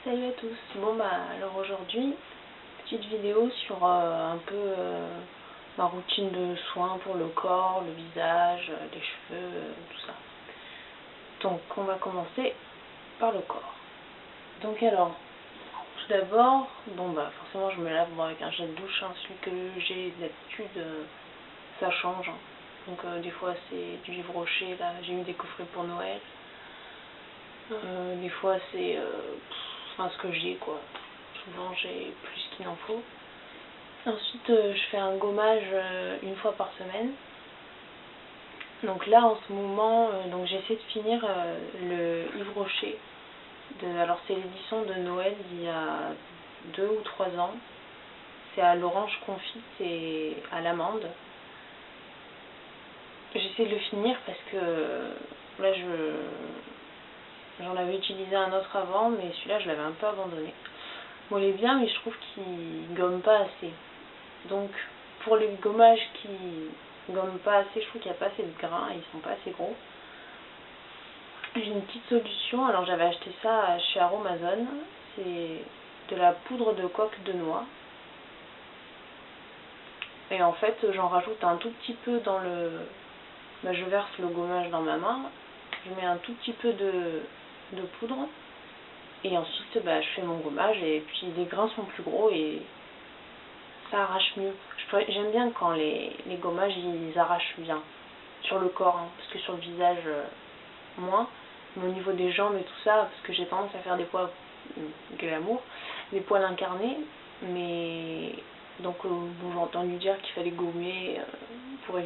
Salut à tous. Bon alors aujourd'hui, petite vidéo sur un peu ma routine de soins pour le corps, le visage, les cheveux, tout ça. Donc on va commencer par le corps. Donc alors, tout d'abord, forcément je me lave avec un gel de douche, hein, celui que j'ai d'habitude, ça change. Hein. Donc des fois c'est du Yves Rocher, là j'ai eu des coffrets pour Noël. Des fois c'est ce que j'ai quoi. Souvent j'ai plus qu'il n'en faut. Ensuite je fais un gommage une fois par semaine. Donc là en ce moment j'essaie de finir le Yves Rocher. Alors c'est l'édition de Noël d'il y a 2 ou 3 ans. C'est à l'orange confite et à l'amande. J'essaie de le finir parce que là j'en avais utilisé un autre avant, mais celui-là je l'avais un peu abandonné. Bon, il est bien, mais je trouve qu'il gomme pas assez. Donc pour les gommages qui gomment pas assez, je trouve qu'il n'y a pas assez de grains, ils sont pas assez gros. J'ai une petite solution, alors j'avais acheté ça chez Aromazone, c'est de la poudre de coque de noix. Et en fait j'en rajoute un tout petit peu dans le... je verse le gommage dans ma main, je mets un tout petit peu de poudre, et ensuite je fais mon gommage, et puis les grains sont plus gros et ça arrache mieux. J'aime bien quand les gommages ils arrachent bien sur le corps, hein, parce que sur le visage moins, mais au niveau des jambes et tout ça, parce que j'ai tendance à faire des poils glamour, des poils incarnés, mais donc j'ai entendu dire qu'il fallait gommer pour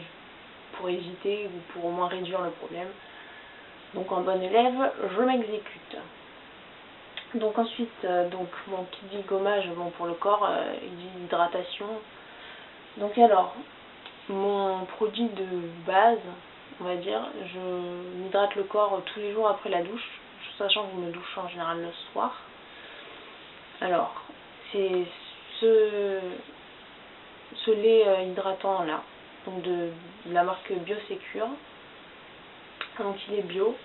éviter ou pour au moins réduire le problème. Donc en bonne élève, je m'exécute. Donc ensuite, qui dit gommage, pour le corps, il dit hydratation. Donc alors, mon produit de base, on va dire, je m'hydrate le corps tous les jours après la douche, sachant que je me douche en général le soir. Alors, c'est ce lait hydratant là, donc de la marque Biosecure. Donc il est bio.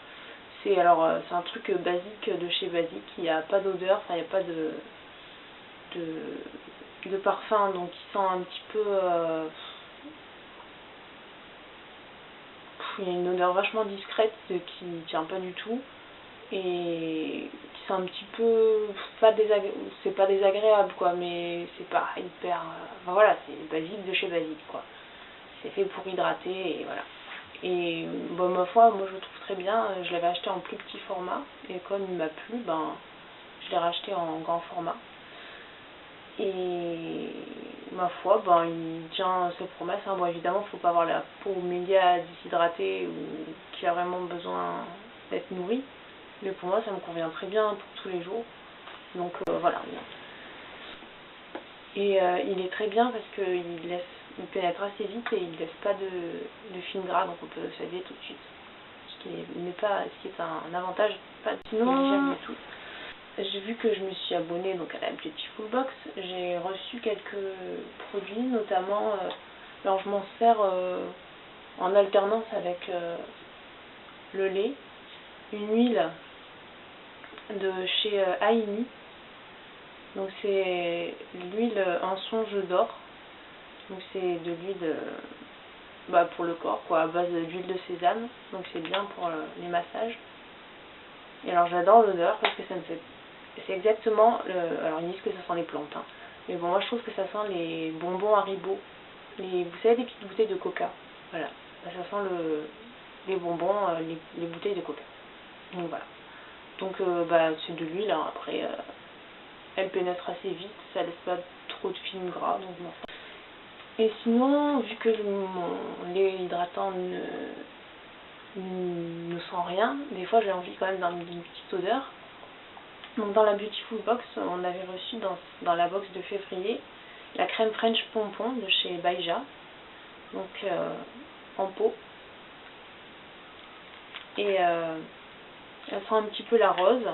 C'est un truc basique de chez Basique, il n'y a pas d'odeur, il n'y a pas de parfum, donc il sent un petit peu... il y a une odeur vachement discrète qui ne tient pas du tout et qui sent un petit peu... c'est pas désagréable quoi, mais c'est pas hyper... voilà, c'est basique de chez Basique quoi. C'est fait pour hydrater et voilà. Et ma foi, moi je le trouve très bien. Je l'avais acheté en plus petit format et comme il m'a plu, je l'ai racheté en grand format. Et ma foi, il tient ses promesses. Hein. Bon, évidemment, il ne faut pas avoir la peau méga déshydratée ou qui a vraiment besoin d'être nourrie. Mais pour moi, ça me convient très bien pour tous les jours. Donc voilà. Et il est très bien parce qu'il pénètre assez vite et il ne laisse pas de film gras, donc on peut s'habiller tout de suite. Ce qui est un avantage, pas négligeable du tout. J'ai vu que je me suis abonnée donc à la Beautiful Box. J'ai reçu quelques produits, notamment, alors je m'en sers en alternance avec le lait, une huile de chez Aini. Donc c'est l'huile un songe d'or. Donc c'est de l'huile pour le corps quoi, à base d'huile de sésame. Donc c'est bien pour les massages. Et alors j'adore l'odeur parce que ça me fait... C'est exactement... Alors ils disent que ça sent les plantes. Hein. Mais bon, moi je trouve que ça sent les bonbons Haribo. Vous savez, les petites bouteilles de coca. Voilà. Ça sent les bonbons, les bouteilles de coca. Donc voilà. Donc c'est de l'huile. Hein. Après, elle pénètre assez vite. Ça laisse pas trop de film gras. Donc bon. Et sinon, vu que mon lait hydratant ne sent rien, des fois j'ai envie quand même d'une petite odeur. Donc dans la Beautiful Box, on avait reçu dans la box de février la crème French Pompon de chez Baija, donc en pot. Et elle sent un petit peu la rose.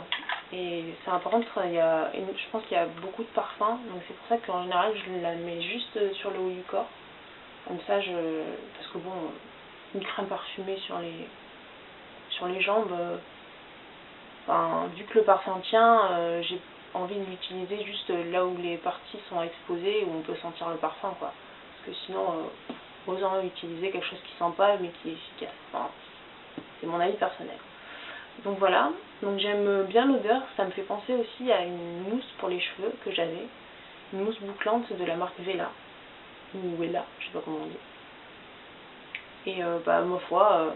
Et par contre, je pense qu'il y a beaucoup de parfum, donc c'est pour ça qu'en général je la mets juste sur le haut du corps. Comme ça, parce que une crème parfumée sur les jambes, Enfin, vu que le parfum tient, j'ai envie de l'utiliser juste là où les parties sont exposées, où on peut sentir le parfum, quoi. Parce que sinon, autant utiliser quelque chose qui sent pas, mais qui est efficace. Enfin, c'est mon avis personnel. Donc voilà, donc j'aime bien l'odeur, ça me fait penser aussi à une mousse pour les cheveux que j'avais, une mousse bouclante de la marque Vela, ou Wella, je sais pas comment on dit. Et bah ma foi,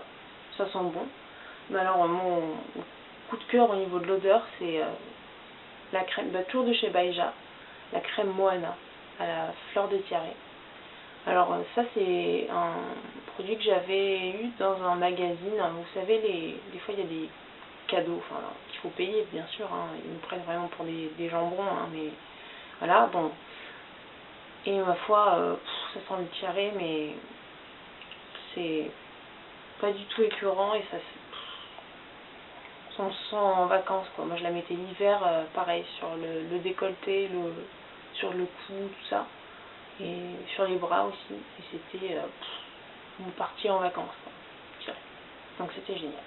ça sent bon. Mais alors mon coup de cœur au niveau de l'odeur, c'est la crème, bah, toujours de chez Baïja, la crème Moana à la fleur de tiare. Alors ça c'est un produit que j'avais eu dans un magazine. Vous savez, des fois il y a des cadeaux, enfin qu'il faut payer bien sûr, hein. Ils nous prennent vraiment pour des jambons, hein, mais voilà, bon. Et ma foi, ça sent le tiare, mais c'est pas du tout écœurant et ça on se sent en vacances, quoi. Moi je la mettais l'hiver, pareil, sur le décolleté, sur le cou, tout ça, et sur les bras aussi, et c'était vous partiez en vacances, quoi, je dirais. Donc c'était génial.